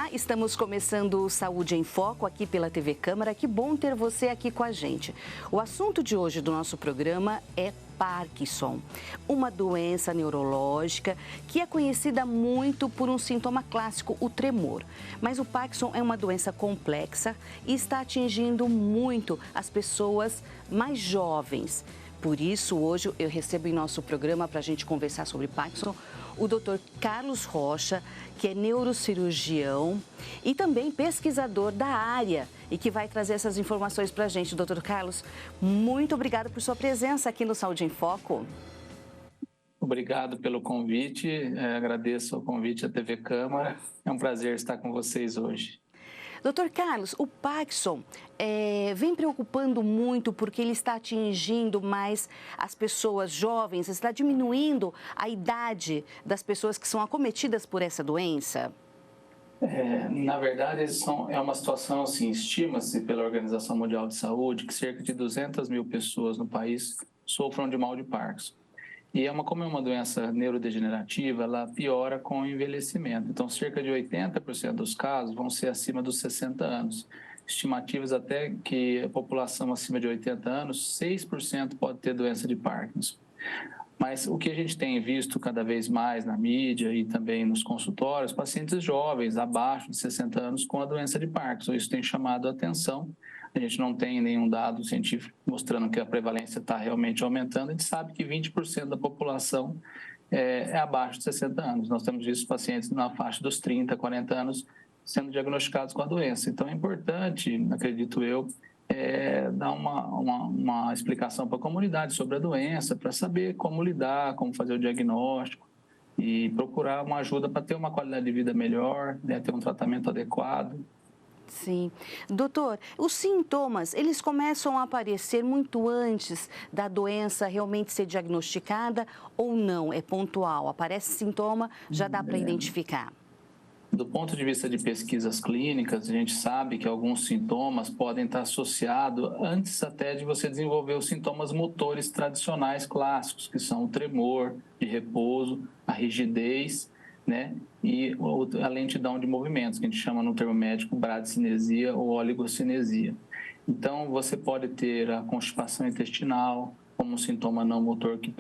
Olá, estamos começando o Saúde em Foco aqui pela TV Câmara. Que bom ter você aqui com a gente. O assunto de hoje do nosso programa é Parkinson, uma doença neurológica que é conhecida muito por um sintoma clássico, o tremor. Mas o Parkinson é uma doença complexa e está atingindo muito as pessoas mais jovens. Por isso, hoje eu recebo em nosso programa para a gente conversar sobre Parkinson o Dr. Carlos Rocha, que é neurocirurgião e também pesquisador da área e que vai trazer essas informações para a gente. Dr. Carlos, muito obrigado por sua presença aqui no Saúde em Foco. Obrigado pelo convite, agradeço o convite à TV Câmara, é um prazer estar com vocês hoje. Doutor Carlos, o Parkinson vem preocupando muito porque ele está atingindo mais as pessoas jovens, está diminuindo a idade das pessoas que são acometidas por essa doença? Na verdade, é uma situação assim, estima-se pela Organização Mundial de Saúde que cerca de 200 mil pessoas no país sofram de mal de Parkinson. E como é uma doença neurodegenerativa, ela piora com o envelhecimento. Então, cerca de 80% dos casos vão ser acima dos 60 anos. Estimativas até que a população acima de 80 anos, 6% pode ter doença de Parkinson. Mas o que a gente tem visto cada vez mais na mídia e também nos consultórios, pacientes jovens, abaixo de 60 anos, com a doença de Parkinson. Isso tem chamado a atenção. A gente não tem nenhum dado científico mostrando que a prevalência está realmente aumentando. A gente sabe que 20% da população é abaixo de 60 anos. Nós temos visto pacientes na faixa dos 30, 40 anos sendo diagnosticados com a doença. Então, é importante, acredito eu, dar uma explicação para a comunidade sobre a doença, para saber como lidar, como fazer o diagnóstico e procurar uma ajuda para ter uma qualidade de vida melhor, né, ter um tratamento adequado. Sim. Doutor, os sintomas, eles começam a aparecer muito antes da doença realmente ser diagnosticada ou não? É pontual? Aparece sintoma, já dá para identificar? Do ponto de vista de pesquisas clínicas, a gente sabe que alguns sintomas podem estar associados antes até de você desenvolver os sintomas motores tradicionais clássicos, que são o tremor de repouso, a rigidez, né? E a lentidão de movimentos, que a gente chama no termo médico bradicinesia ou oligocinesia. Então, você pode ter a constipação intestinal como um sintoma não motor que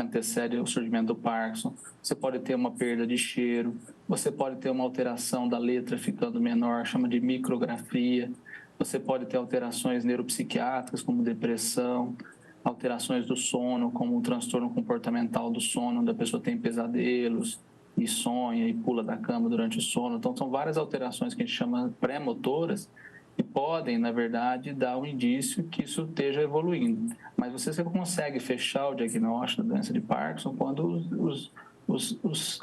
antecede o surgimento do Parkinson. Você pode ter uma perda de cheiro, você pode ter uma alteração da letra ficando menor, chama de micrografia. Você pode ter alterações neuropsiquiátricas, como depressão, alterações do sono, como um transtorno comportamental do sono, onde a pessoa tem pesadelos e sonha e pula da cama durante o sono. Então, são várias alterações que a gente chama pré-motoras e podem, na verdade, dar um indício que isso esteja evoluindo. Mas você consegue fechar o diagnóstico da doença de Parkinson quando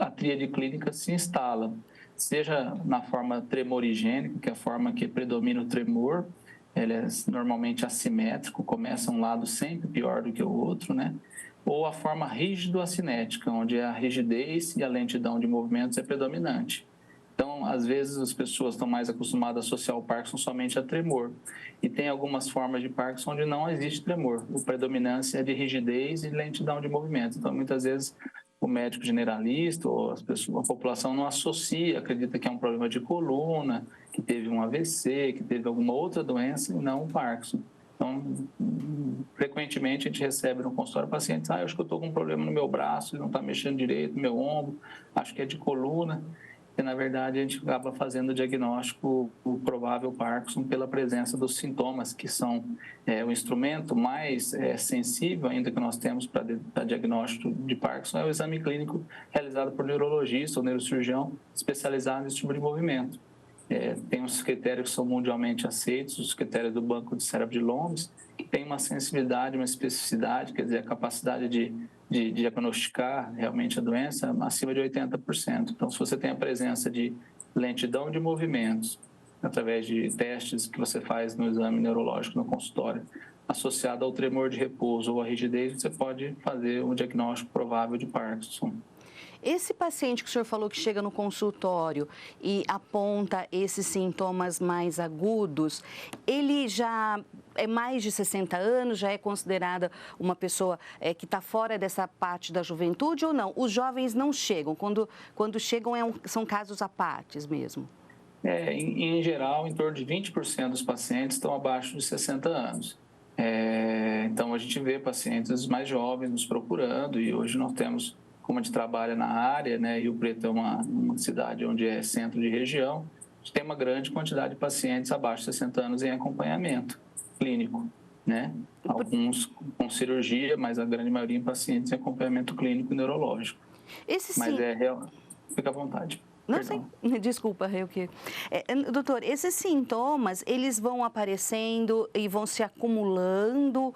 a tríade clínica se instala, seja na forma tremorigênica, que é a forma que predomina o tremor, ele é normalmente assimétrico, começa um lado sempre pior do que o outro, né? Ou a forma rígido-acinética, onde a rigidez e a lentidão de movimentos é predominante. Então, às vezes, as pessoas estão mais acostumadas a associar o Parkinson somente a tremor. E tem algumas formas de Parkinson onde não existe tremor. A predominância é de rigidez e lentidão de movimentos. Então, muitas vezes, o médico generalista ou a população não associa, acredita que é um problema de coluna, que teve um AVC, que teve alguma outra doença e não o Parkinson. Então, frequentemente a gente recebe no consultório pacientes, eu acho que eu estou com um problema no meu braço, não está mexendo direito no meu ombro, acho que é de coluna. E, na verdade, a gente acaba fazendo o diagnóstico, o provável Parkinson, pela presença dos sintomas, que são o instrumento mais sensível ainda que nós temos para diagnóstico de Parkinson, é o exame clínico realizado por neurologista ou neurocirurgião especializado nesse tipo de movimento. Tem uns critérios que são mundialmente aceitos, os critérios do Banco de Cérebro de Londres, que tem uma sensibilidade, uma especificidade, quer dizer, a capacidade de diagnosticar realmente a doença acima de 80%. Então, se você tem a presença de lentidão de movimentos, através de testes que você faz no exame neurológico no consultório, associado ao tremor de repouso ou à rigidez, você pode fazer um diagnóstico provável de Parkinson. Esse paciente que o senhor falou que chega no consultório e aponta esses sintomas mais agudos, ele já é mais de 60 anos, já é considerada uma pessoa que está fora dessa parte da juventude ou não? Os jovens não chegam, quando chegam são casos à parte mesmo? Em geral, em torno de 20% dos pacientes estão abaixo de 60 anos. Então, a gente vê pacientes mais jovens nos procurando e hoje nós temos, como a gente trabalha na área, né, Rio Preto é uma cidade onde é centro de região, a gente tem uma grande quantidade de pacientes abaixo de 60 anos em acompanhamento clínico, né? Alguns com cirurgia, mas a grande maioria em pacientes em acompanhamento clínico e neurológico. Mas fica à vontade. Não sei, desculpa, doutor, esses sintomas, eles vão aparecendo e vão se acumulando,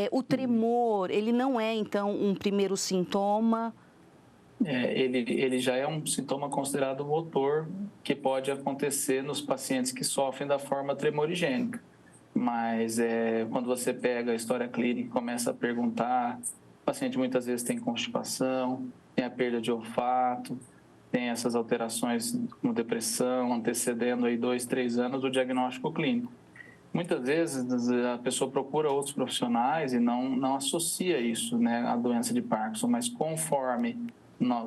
o tremor, ele não é, então, um primeiro sintoma? Ele já é um sintoma considerado motor que pode acontecer nos pacientes que sofrem da forma tremorigênica. Mas quando você pega a história clínica e começa a perguntar, o paciente muitas vezes tem constipação, tem a perda de olfato, tem essas alterações como depressão, antecedendo aí 2, 3 anos do diagnóstico clínico. Muitas vezes a pessoa procura outros profissionais e não associa isso, né, à doença de Parkinson, mas conforme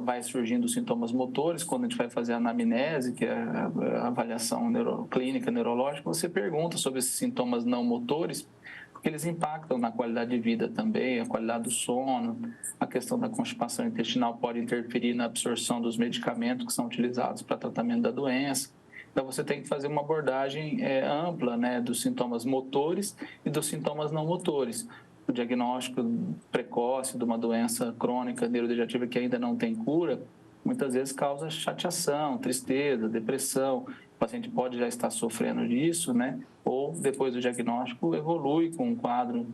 vai surgindo os sintomas motores, quando a gente vai fazer a anamnese, que é a avaliação clínica neurológica, você pergunta sobre esses sintomas não motores, porque eles impactam na qualidade de vida também, a qualidade do sono, a questão da constipação intestinal pode interferir na absorção dos medicamentos que são utilizados para tratamento da doença. Então, você tem que fazer uma abordagem ampla, né, dos sintomas motores e dos sintomas não motores. O diagnóstico precoce de uma doença crônica neurodegenerativa que ainda não tem cura, muitas vezes causa chateação, tristeza, depressão. O paciente pode já estar sofrendo disso, né? Ou depois do diagnóstico evolui com um quadro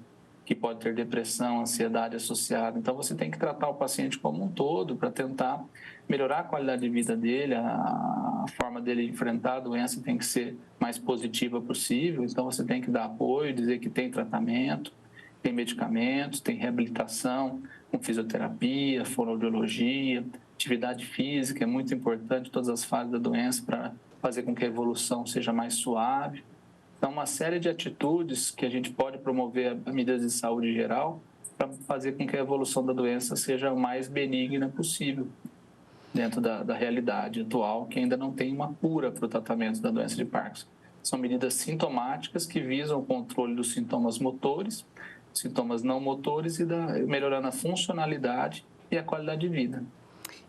que pode ter depressão, ansiedade associada. Então, você tem que tratar o paciente como um todo para tentar melhorar a qualidade de vida dele, a forma dele enfrentar a doença tem que ser mais positiva possível. Então, você tem que dar apoio, dizer que tem tratamento, tem medicamentos, tem reabilitação, com fisioterapia, fonoaudiologia, atividade física, é muito importante, todas as fases da doença para fazer com que a evolução seja mais suave. Então, uma série de atitudes que a gente pode promover a medidas de saúde geral para fazer com que a evolução da doença seja o mais benigna possível dentro da realidade atual, que ainda não tem uma cura para o tratamento da doença de Parkinson. São medidas sintomáticas que visam o controle dos sintomas motores, sintomas não motores e melhorando a funcionalidade e a qualidade de vida.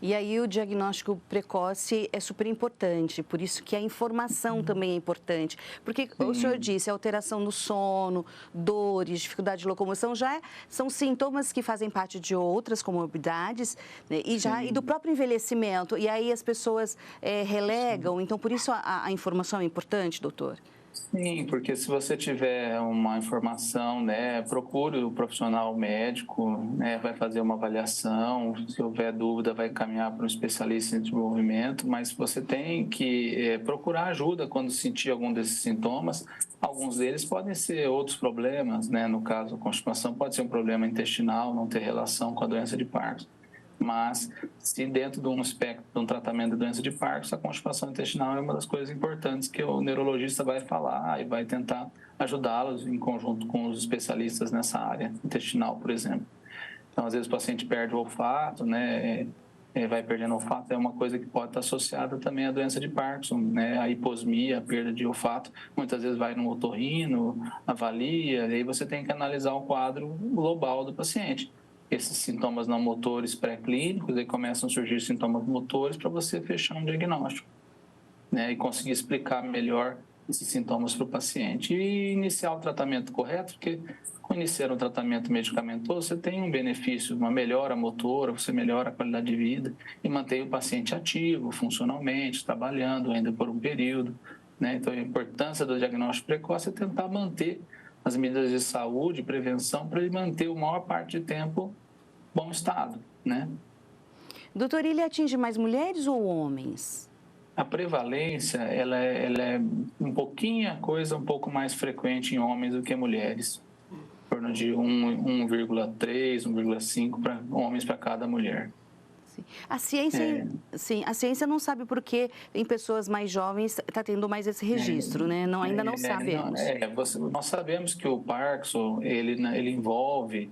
E aí o diagnóstico precoce é super importante, por isso que a informação também é importante. Porque o senhor disse, alteração no sono, dores, dificuldade de locomoção, são sintomas que fazem parte de outras comorbidades, né? E do próprio envelhecimento. E aí as pessoas relegam, então por isso a informação é importante, doutor? Sim, porque se você tiver uma informação, né, procure o profissional médico, né, vai fazer uma avaliação, se houver dúvida vai encaminhar para um especialista em desenvolvimento, mas você tem que procurar ajuda quando sentir algum desses sintomas. Alguns deles podem ser outros problemas, né, no caso a constipação pode ser um problema intestinal, não ter relação com a doença de Parkinson. Mas, se dentro de um espectro de um tratamento de doença de Parkinson, a constipação intestinal é uma das coisas importantes que o neurologista vai falar e vai tentar ajudá-los em conjunto com os especialistas nessa área intestinal, por exemplo. Então, às vezes o paciente perde o olfato, né? Vai perdendo o olfato, é uma coisa que pode estar associada também à doença de Parkinson, né? A hiposmia, a perda de olfato, muitas vezes vai no otorrino, avalia, e aí você tem que analisar o quadro global do paciente. Esses sintomas não motores pré-clínicos, aí começam a surgir sintomas motores para você fechar um diagnóstico, né? E conseguir explicar melhor esses sintomas para o paciente. E iniciar o tratamento correto, porque ao iniciar um tratamento medicamentoso, você tem um benefício, uma melhora motora, você melhora a qualidade de vida e mantém o paciente ativo, funcionalmente, trabalhando ainda por um período, né? Então, a importância do diagnóstico precoce é tentar manter as medidas de saúde, prevenção, para ele manter a maior parte do tempo bom estado, né? Doutor, ele atinge mais mulheres ou homens? A prevalência, ela é um pouco mais frequente em homens do que mulheres. Em torno de 1,3, 1,5 para homens para cada mulher. A ciência não sabe por que em pessoas mais jovens está tendo mais esse registro, né? Ainda não sabemos. Nós sabemos que o Parkinson, ele envolve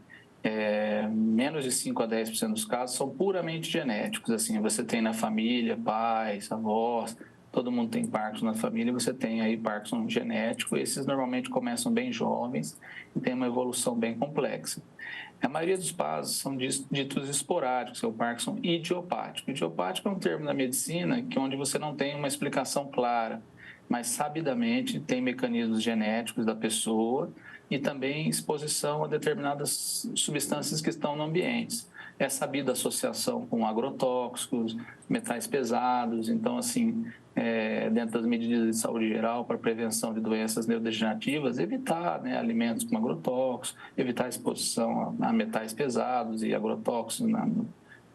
menos de 5 a 10% dos casos são puramente genéticos. Assim, você tem na família, pais, avós, todo mundo tem Parkinson na família, você tem aí Parkinson genético, esses normalmente começam bem jovens e tem uma evolução bem complexa. A maioria dos casos são ditos esporádicos, que é o Parkinson idiopático. Idiopático é um termo da medicina onde você não tem uma explicação clara, mas sabidamente tem mecanismos genéticos da pessoa e também exposição a determinadas substâncias que estão no ambiente. É sabida a associação com agrotóxicos, metais pesados, então, assim, dentro das medidas de saúde geral para prevenção de doenças neurodegenerativas, evitar, né, alimentos com agrotóxicos, evitar a exposição a metais pesados e agrotóxicos,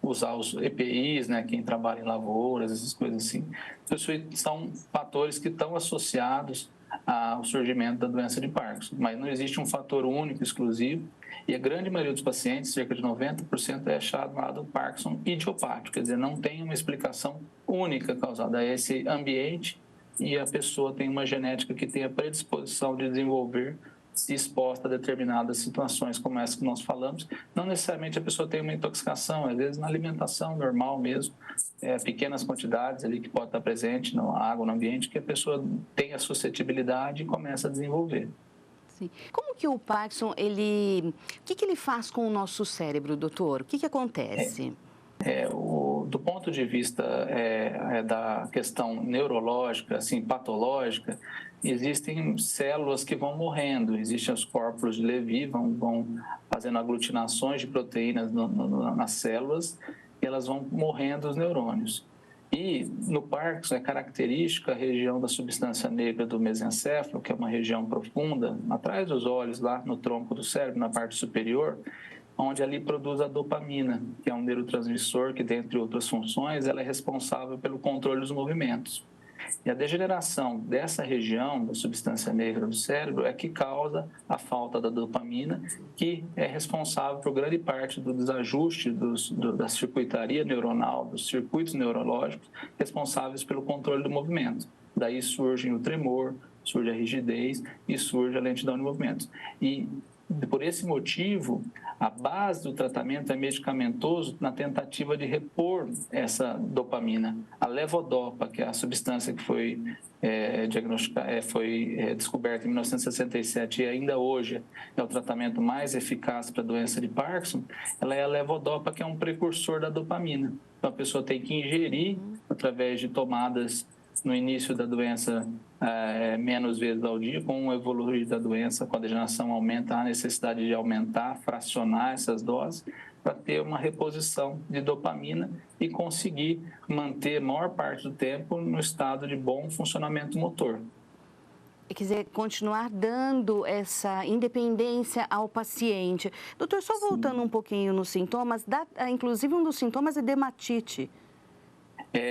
usar os EPIs, né, quem trabalha em lavouras, essas coisas assim. Então, isso são fatores que estão associados ao surgimento da doença de Parkinson, mas não existe um fator único, exclusivo, e a grande maioria dos pacientes, cerca de 90%, é chamado Parkinson idiopático, quer dizer, não tem uma explicação única causada a esse ambiente e a pessoa tem uma genética que tem a predisposição de desenvolver se exposta a determinadas situações como essa que nós falamos. Não necessariamente a pessoa tem uma intoxicação, às vezes na alimentação normal mesmo, pequenas quantidades ali que pode estar presente na água, no ambiente, que a pessoa tem a suscetibilidade e começa a desenvolver. Sim. Como que o Parkinson, o que ele faz com o nosso cérebro, doutor? O que acontece? Do ponto de vista da questão neurológica, assim, patológica, existem células que vão morrendo, existem os corpos de Levy, vão fazendo aglutinações de proteínas nas células e elas vão morrendo os neurônios. E no Parkinson é característica a região da substância negra do mesencéfalo, que é uma região profunda, atrás dos olhos, lá no tronco do cérebro, na parte superior, onde ali produz a dopamina, que é um neurotransmissor que, dentre outras funções, ela é responsável pelo controle dos movimentos. E a degeneração dessa região da substância negra do cérebro é que causa a falta da dopamina, que é responsável por grande parte do desajuste da circuitaria neuronal, dos circuitos neurológicos responsáveis pelo controle do movimento. Daí surge o tremor, surge a rigidez e surge a lentidão de movimentos. E por esse motivo, a base do tratamento é medicamentoso na tentativa de repor essa dopamina. A levodopa, que é a substância que foi descoberta em 1967 e ainda hoje é o tratamento mais eficaz para a doença de Parkinson, ela é a levodopa, que é um precursor da dopamina. Então, a pessoa tem que ingerir através de tomadas no início da doença menos vezes ao dia. Com o evoluir da doença, com a degeneração aumenta a necessidade de aumentar, fracionar essas doses para ter uma reposição de dopamina e conseguir manter a maior parte do tempo no estado de bom funcionamento motor. Quer dizer, continuar dando essa independência ao paciente. Doutor, só voltando um pouquinho nos sintomas, inclusive um dos sintomas é dermatite.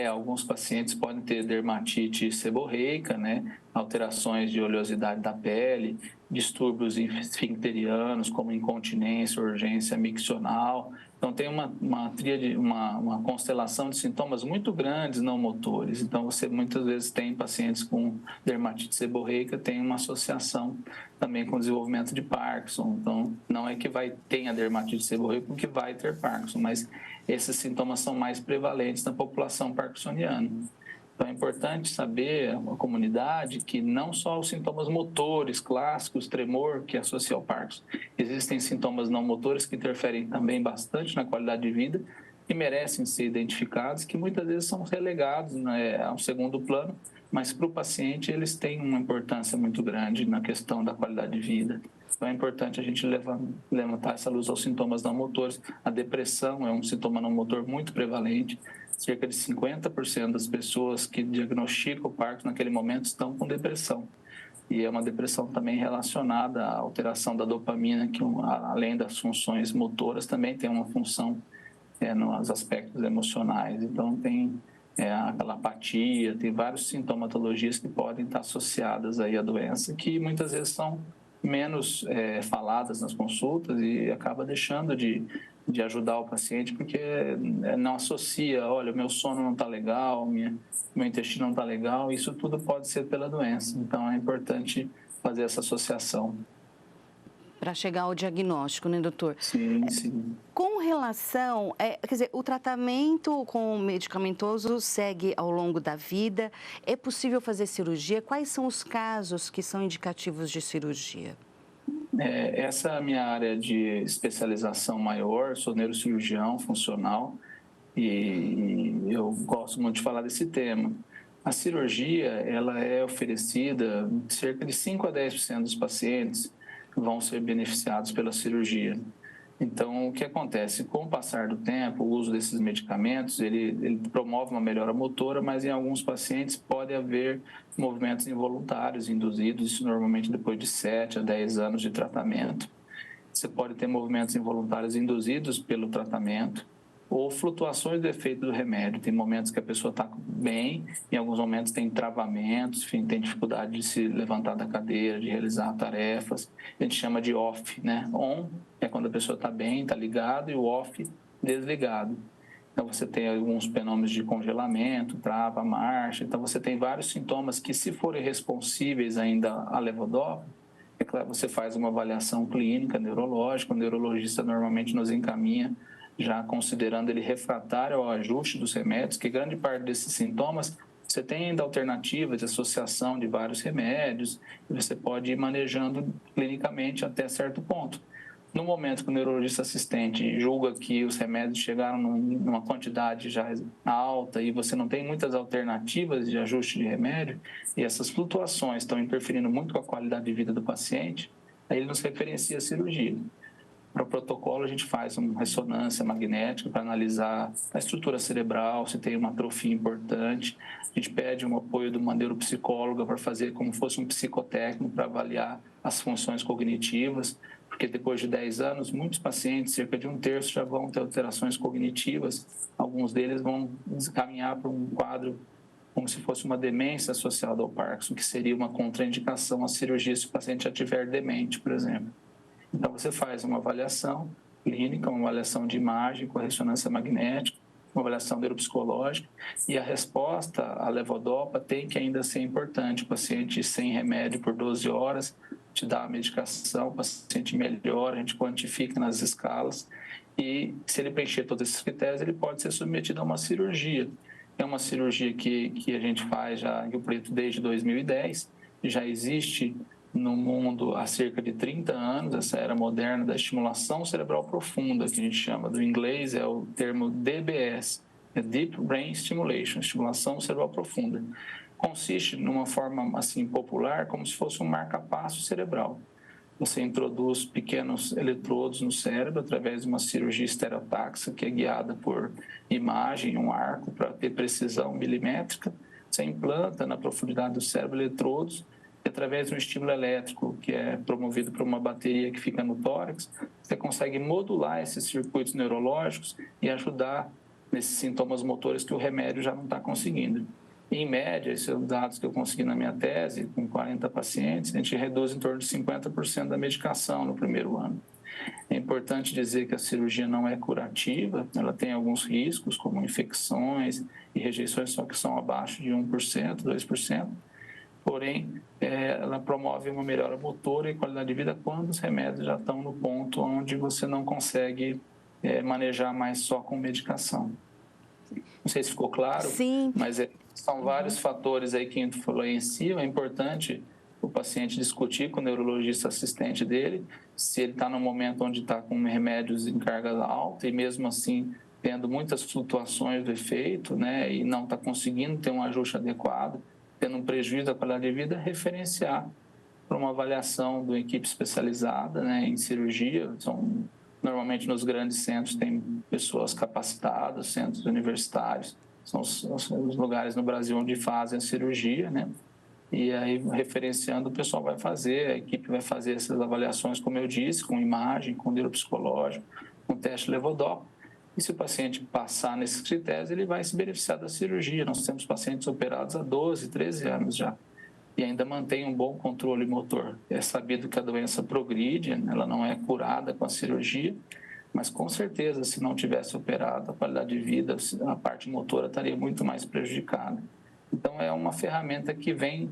Alguns pacientes podem ter dermatite seborreica, né? Alterações de oleosidade da pele, distúrbios esfincterianos, como incontinência, urgência miccional. Então, tem uma tríade, uma constelação de sintomas muito grandes não motores. Então, você muitas vezes tem pacientes com dermatite seborreica, tem uma associação também com o desenvolvimento de Parkinson. Então, não é que tenha dermatite seborreica porque vai ter Parkinson, mas esses sintomas são mais prevalentes na população parkinsoniana. Então, é importante saber, a comunidade, que não só os sintomas motores clássicos, tremor, que associa ao Parkinson, existem sintomas não motores que interferem também bastante na qualidade de vida e merecem ser identificados, que muitas vezes são relegados, né, a um segundo plano, mas para o paciente eles têm uma importância muito grande na questão da qualidade de vida. Então, é importante a gente levantar essa luz aos sintomas não motores. A depressão é um sintoma não motor muito prevalente. Cerca de 50% das pessoas que diagnosticam o Parkinson naquele momento estão com depressão. E é uma depressão também relacionada à alteração da dopamina, que além das funções motoras, também tem uma função nos aspectos emocionais. Então, tem aquela apatia, tem várias sintomatologias que podem estar associadas aí à doença, que muitas vezes são menos faladas nas consultas e acaba deixando de ajudar o paciente, porque não associa, olha, meu sono não está legal, meu intestino não está legal, isso tudo pode ser pela doença. Então, é importante fazer essa associação. para chegar ao diagnóstico, né, doutor? Sim, sim. Com relação, quer dizer, o tratamento com medicamentoso segue ao longo da vida, é possível fazer cirurgia? Quais são os casos que são indicativos de cirurgia? Essa é a minha área de especialização maior, sou neurocirurgião funcional e eu gosto muito de falar desse tema. A cirurgia, ela é oferecida, cerca de 5 a 10% dos pacientes vão ser beneficiados pela cirurgia. Então, o que acontece? Com o passar do tempo, o uso desses medicamentos, ele promove uma melhora motora, mas em alguns pacientes pode haver movimentos involuntários induzidos, isso normalmente depois de 7 a 10 anos de tratamento. Você pode ter movimentos involuntários induzidos pelo tratamento ou flutuações do efeito do remédio. Tem momentos que a pessoa está bem, em alguns momentos tem travamentos, enfim, tem dificuldade de se levantar da cadeira, de realizar tarefas. A gente chama de off, né? On é quando a pessoa está bem, está ligado, e o off, desligado. Então, você tem alguns fenômenos de congelamento, trava a marcha. Então, você tem vários sintomas que, se forem responsíveis ainda à levodopa, é claro, você faz uma avaliação clínica, neurológica, o neurologista normalmente nos encaminha, já considerando ele refratário ao ajuste dos remédios, que grande parte desses sintomas você tem ainda alternativas de associação de vários remédios, e você pode ir manejando clinicamente até certo ponto. No momento que o neurologista assistente julga que os remédios chegaram numa quantidade já alta e você não tem muitas alternativas de ajuste de remédio, e essas flutuações estão interferindo muito com a qualidade de vida do paciente, aí ele nos referencia a cirurgia. Para o protocolo, a gente faz uma ressonância magnética para analisar a estrutura cerebral, se tem uma atrofia importante. A gente pede um apoio de uma neuropsicóloga para fazer como fosse um psicotécnico para avaliar as funções cognitivas, porque depois de 10 anos, muitos pacientes, cerca de 1/3, já vão ter alterações cognitivas. Alguns deles vão caminhar para um quadro como se fosse uma demência associada ao Parkinson, que seria uma contraindicação à cirurgia se o paciente já estiver demente, por exemplo. Então, você faz uma avaliação clínica, uma avaliação de imagem com ressonância magnética, uma avaliação neuropsicológica, e a resposta à levodopa tem que ainda ser importante. O paciente sem remédio por 12 horas, te dá a medicação, o paciente melhora, a gente quantifica nas escalas, e se ele preencher todos esses critérios, ele pode ser submetido a uma cirurgia. É uma cirurgia que a gente faz já em Rio Preto desde 2010, já existe no mundo há cerca de 30 anos, essa era moderna da estimulação cerebral profunda, que a gente chama, do inglês é o termo DBS, é Deep Brain Stimulation, estimulação cerebral profunda. Consiste, numa forma assim popular, como se fosse um marca-passo cerebral. Você introduz pequenos eletrodos no cérebro através de uma cirurgia estereotáxica, que é guiada por imagem, um arco para ter precisão milimétrica. Você implanta na profundidade do cérebro eletrodos, e através de um estímulo elétrico que é promovido por uma bateria que fica no tórax, você consegue modular esses circuitos neurológicos e ajudar nesses sintomas motores que o remédio já não está conseguindo. Em média, esses são dados que eu consegui na minha tese, com 40 pacientes, a gente reduz em torno de 50% da medicação no primeiro ano. É importante dizer que a cirurgia não é curativa, ela tem alguns riscos, como infecções e rejeições, só que são abaixo de 1%, 2%. Porém, ela promove uma melhora motora e qualidade de vida quando os remédios já estão no ponto onde você não consegue manejar mais só com medicação. Não sei se ficou claro, Sim. Mas são vários fatores aí que influenciam. É importante o paciente discutir com o neurologista assistente dele, se ele está no momento onde está com remédios em carga alta e mesmo assim tendo muitas flutuações do efeito, né, e não está conseguindo ter um ajuste adequado, tendo um prejuízo da qualidade de vida, referenciar para uma avaliação de uma equipe especializada, né, em cirurgia. Normalmente nos grandes centros tem pessoas capacitadas, centros universitários, são os lugares no Brasil onde fazem a cirurgia, né? E aí, referenciando, o pessoal vai fazer, a equipe vai fazer essas avaliações, como eu disse, com imagem, com neuropsicológico, com teste levodopa. E se o paciente passar nesses critérios, ele vai se beneficiar da cirurgia. Nós temos pacientes operados há 12, 13 anos já, e ainda mantém um bom controle motor. É sabido que a doença progride, ela não é curada com a cirurgia, mas com certeza, se não tivesse operado, a qualidade de vida, a parte motora estaria muito mais prejudicada. Então, é uma ferramenta que vem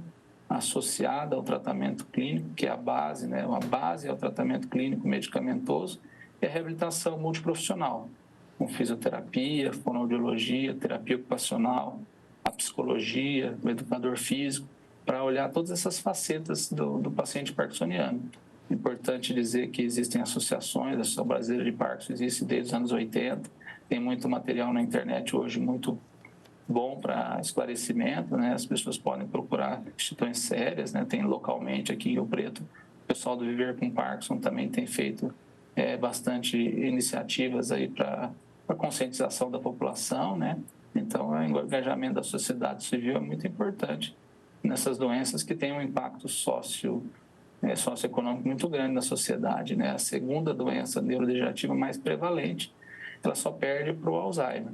associada ao tratamento clínico, que é a base, né? A base é o tratamento clínico medicamentoso e a reabilitação multiprofissional, com fisioterapia, fonoaudiologia, terapia ocupacional, a psicologia, o educador físico, para olhar todas essas facetas do paciente parkinsoniano. É importante dizer que existem associações, a Associação Brasileira de Parkinson existe desde os anos 80, tem muito material na internet hoje, muito bom para esclarecimento, né? As pessoas podem procurar instituições sérias, né? Tem localmente aqui em Rio Preto, o pessoal do Viver com Parkinson também tem feito bastante iniciativas aí para conscientização da população, né? Então, o engajamento da sociedade civil é muito importante nessas doenças que têm um impacto socioeconômico muito grande na sociedade, né? A segunda doença neurodegenerativa mais prevalente, ela só perde para o Alzheimer.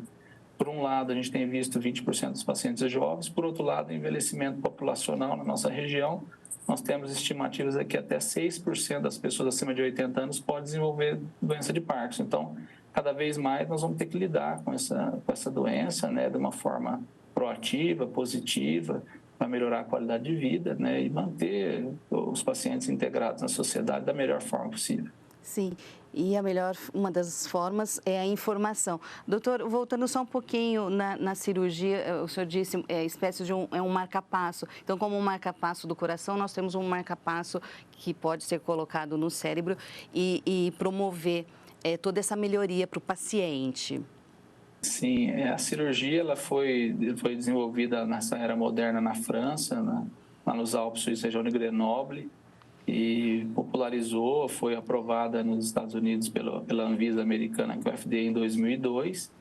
Por um lado, a gente tem visto 20% dos pacientes jovens, por outro lado, o envelhecimento populacional na nossa região, nós temos estimativas aqui até 6% das pessoas acima de 80 anos podem desenvolver doença de Parkinson. Então, cada vez mais nós vamos ter que lidar com essa doença, né, de uma forma proativa, positiva, para melhorar a qualidade de vida, né, e manter os pacientes integrados na sociedade da melhor forma possível. Sim, e uma das formas é a informação. Doutor, voltando só um pouquinho na cirurgia, o senhor disse espécie de um marca-passo. Então, como um marca-passo do coração, nós temos um marca-passo que pode ser colocado no cérebro e promover toda essa melhoria para o paciente. Sim, a cirurgia ela foi desenvolvida nessa era moderna na França, lá nos Alpes Suíços, região de Grenoble, e popularizou, foi aprovada nos Estados Unidos pela Anvisa americana, que é o FDA, em 2002,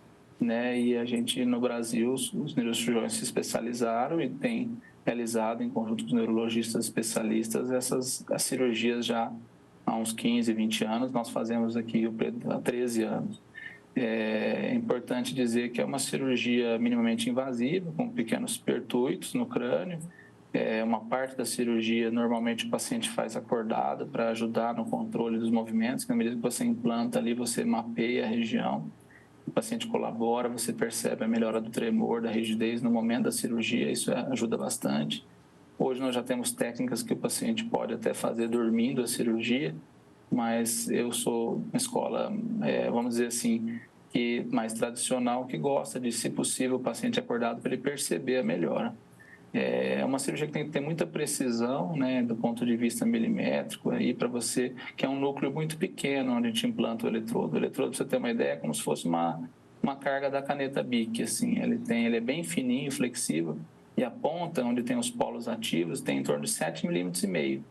né? E a gente, no Brasil, os neurocirurgiões se especializaram e têm realizado, em conjunto com os neurologistas especialistas, as cirurgias já há uns 15, 20 anos. Nós fazemos aqui há 13 anos. É importante dizer que é uma cirurgia minimamente invasiva, com pequenos pertuitos no crânio. Uma parte da cirurgia, normalmente o paciente faz acordado para ajudar no controle dos movimentos. Na medida que você implanta ali, você mapeia a região, o paciente colabora, você percebe a melhora do tremor, da rigidez no momento da cirurgia, isso ajuda bastante. Hoje nós já temos técnicas que o paciente pode até fazer dormindo a cirurgia, mas eu sou uma escola, vamos dizer assim, que mais tradicional, que gosta de, se possível, o paciente acordado para ele perceber a melhora. É uma cirurgia que tem que ter muita precisão, né, do ponto de vista milimétrico, aí para você, que é um núcleo muito pequeno onde a gente implanta o eletrodo. O eletrodo, para você ter uma ideia, é como se fosse uma carga da caneta Bic, assim. Ele é bem fininho, flexível, e a ponta, onde tem os polos ativos, tem em torno de 7,5 milímetros. Ele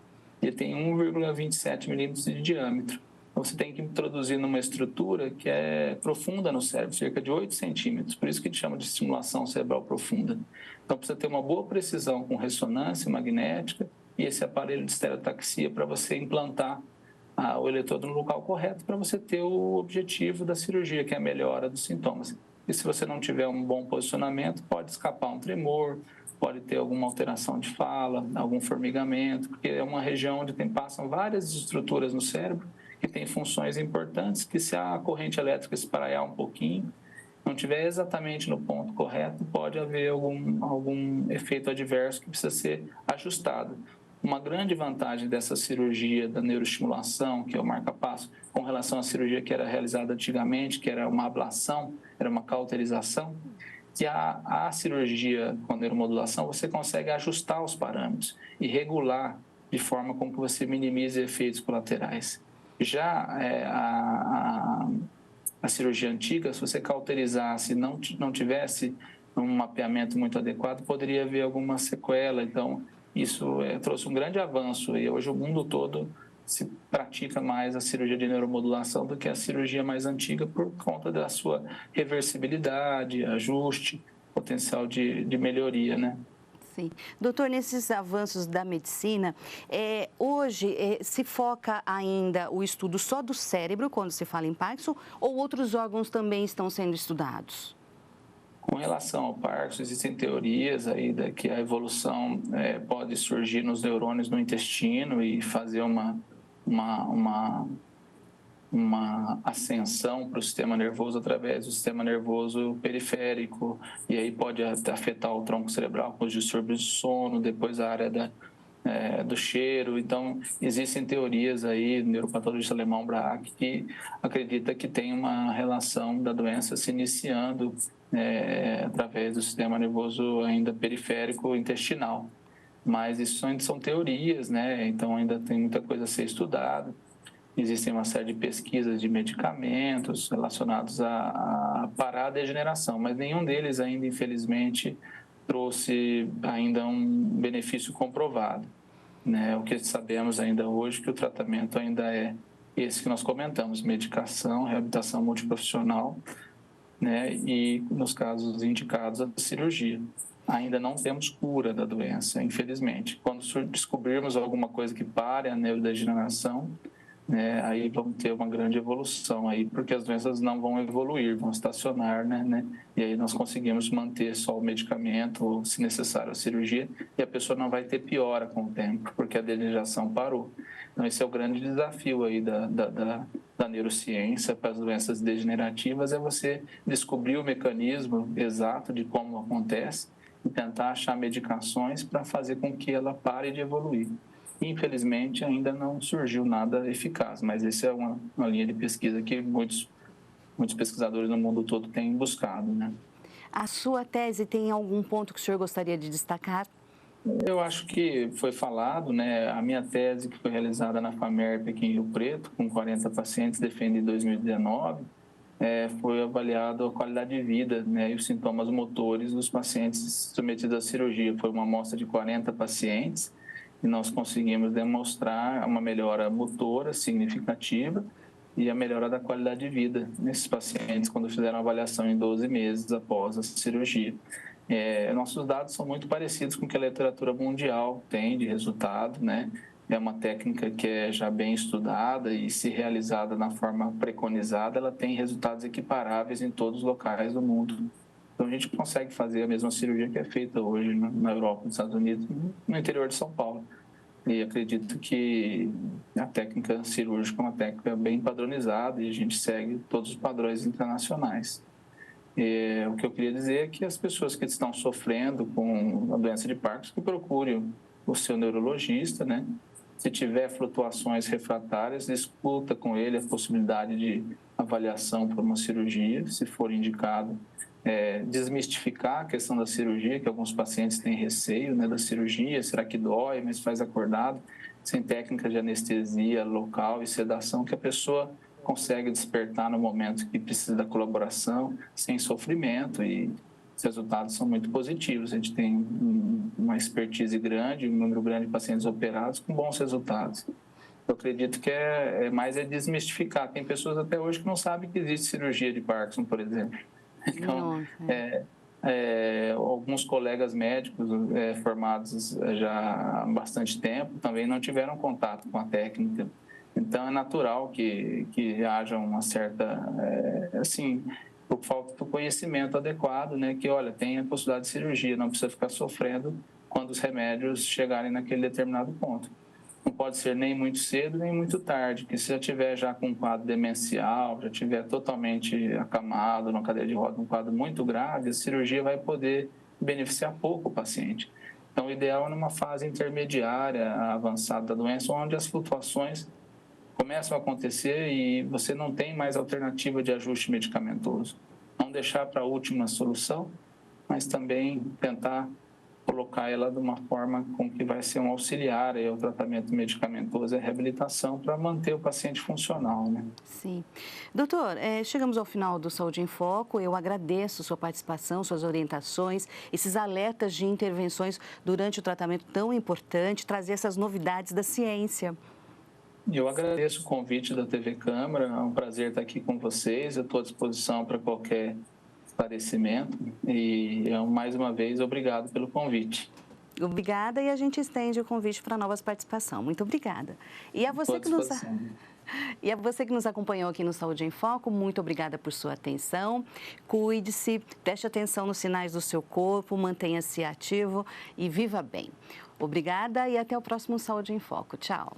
tem 1,27 milímetros de diâmetro. Então, você tem que introduzir numa estrutura que é profunda no cérebro, cerca de 8 centímetros. Por isso que a gente chama de estimulação cerebral profunda. Então, precisa ter uma boa precisão com ressonância magnética e esse aparelho de estereotaxia para você implantar o eletrodo no local correto para você ter o objetivo da cirurgia, que é a melhora dos sintomas. E se você não tiver um bom posicionamento, pode escapar um tremor, pode ter alguma alteração de fala, algum formigamento, porque é uma região onde passam várias estruturas no cérebro que têm funções importantes, que se a corrente elétrica espraiar um pouquinho, não tiver exatamente no ponto correto, pode haver algum efeito adverso que precisa ser ajustado. Uma grande vantagem dessa cirurgia da neuroestimulação, que é o marca-passo, com relação à cirurgia que era realizada antigamente, que era uma ablação, era uma cauterização, que a cirurgia com neuromodulação você consegue ajustar os parâmetros e regular de forma com que você minimize efeitos colaterais. Já a cirurgia antiga, se você cauterizasse e não tivesse um mapeamento muito adequado, poderia haver alguma sequela. Então, isso trouxe um grande avanço e hoje o mundo todo se pratica mais a cirurgia de neuromodulação do que a cirurgia mais antiga por conta da sua reversibilidade, ajuste, potencial de melhoria, né? Sim. Doutor, nesses avanços da medicina, hoje se foca ainda o estudo só do cérebro, quando se fala em Parkinson, ou outros órgãos também estão sendo estudados? Com relação ao Parkinson, existem teorias aí que a evolução pode surgir nos neurônios no intestino e fazer uma ascensão para o sistema nervoso através do sistema nervoso periférico, e aí pode afetar o tronco cerebral com os distúrbios de sono, depois a área do cheiro. Então, existem teorias aí, o neuropatologista alemão Braak, que acredita que tem uma relação da doença se iniciando através do sistema nervoso ainda periférico intestinal. Mas isso ainda são teorias, né? Então, ainda tem muita coisa a ser estudada. Existem uma série de pesquisas de medicamentos relacionados a parar a degeneração, mas nenhum deles ainda, infelizmente, trouxe ainda um benefício comprovado, né? O que sabemos ainda hoje é que o tratamento ainda é esse que nós comentamos, medicação, reabilitação multiprofissional, né? E nos casos indicados a cirurgia. Ainda não temos cura da doença, infelizmente. Quando descobrirmos alguma coisa que pare a neurodegeneração, aí vamos ter uma grande evolução aí, porque as doenças não vão evoluir, vão estacionar, né? E aí nós conseguimos manter só o medicamento, ou, se necessário, a cirurgia, e a pessoa não vai ter piora com o tempo, porque a degeneração parou. Então, esse é o grande desafio aí da neurociência para as doenças degenerativas, é você descobrir o mecanismo exato de como acontece e tentar achar medicações para fazer com que ela pare de evoluir. Infelizmente, ainda não surgiu nada eficaz, mas essa é uma linha de pesquisa que muitos pesquisadores no mundo todo têm buscado, né? A sua tese tem algum ponto que o senhor gostaria de destacar? Eu acho que foi falado, né? A minha tese, que foi realizada na FAMERP aqui em Rio Preto, com 40 pacientes, defendida em 2019, foi avaliado a qualidade de vida, né, e os sintomas motores dos pacientes submetidos à cirurgia. Foi uma amostra de 40 pacientes, e nós conseguimos demonstrar uma melhora motora significativa e a melhora da qualidade de vida nesses pacientes quando fizeram a avaliação em 12 meses após a cirurgia. Nossos dados são muito parecidos com o que a literatura mundial tem de resultado, né? É uma técnica que é já bem estudada e, se realizada na forma preconizada, ela tem resultados equiparáveis em todos os locais do mundo. Então, a gente consegue fazer a mesma cirurgia que é feita hoje na Europa, nos Estados Unidos, no interior de São Paulo. E acredito que a técnica cirúrgica é uma técnica bem padronizada e a gente segue todos os padrões internacionais. O que eu queria dizer é que as pessoas que estão sofrendo com a doença de Parkinson, que procurem o seu neurologista, né? Se tiver flutuações refratárias, discuta com ele a possibilidade de avaliação por uma cirurgia, se for indicado. Desmistificar a questão da cirurgia, que alguns pacientes têm receio, né, da cirurgia, será que dói, mas faz acordado, sem técnica de anestesia local e sedação, que a pessoa consegue despertar no momento que precisa da colaboração, sem sofrimento, e os resultados são muito positivos. A gente tem uma expertise grande, um número grande de pacientes operados com bons resultados. Eu acredito que mais desmistificar. Tem pessoas até hoje que não sabem que existe cirurgia de Parkinson, por exemplo. Então, alguns colegas médicos formados já há bastante tempo também não tiveram contato com a técnica. Então, é natural que haja uma certa, por falta do conhecimento adequado, né? Que, olha, tem a possibilidade de cirurgia, não precisa ficar sofrendo quando os remédios chegarem naquele determinado ponto. Não pode ser nem muito cedo, nem muito tarde, que se já tiver já com um quadro demencial, já tiver totalmente acamado, numa cadeira de rodas, um quadro muito grave, a cirurgia vai poder beneficiar pouco o paciente. Então, o ideal é numa fase intermediária, avançada da doença, onde as flutuações começam a acontecer e você não tem mais alternativa de ajuste medicamentoso. Não deixar para a última solução, mas também tentar colocar ela de uma forma com que vai ser um auxiliar ao tratamento medicamentoso e a reabilitação para manter o paciente funcional, né? Sim. Doutor, chegamos ao final do Saúde em Foco. Eu agradeço sua participação, suas orientações, esses alertas de intervenções durante o tratamento tão importante, trazer essas novidades da ciência. Eu agradeço o convite da TV Câmara, é um prazer estar aqui com vocês, eu estou à disposição para qualquer esclarecimento e, mais uma vez, obrigado pelo convite. Obrigada, e a gente estende o convite para novas participações. Muito obrigada. E a você que nos acompanhou aqui no Saúde em Foco, muito obrigada por sua atenção. Cuide-se, preste atenção nos sinais do seu corpo, mantenha-se ativo e viva bem. Obrigada e até o próximo Saúde em Foco. Tchau.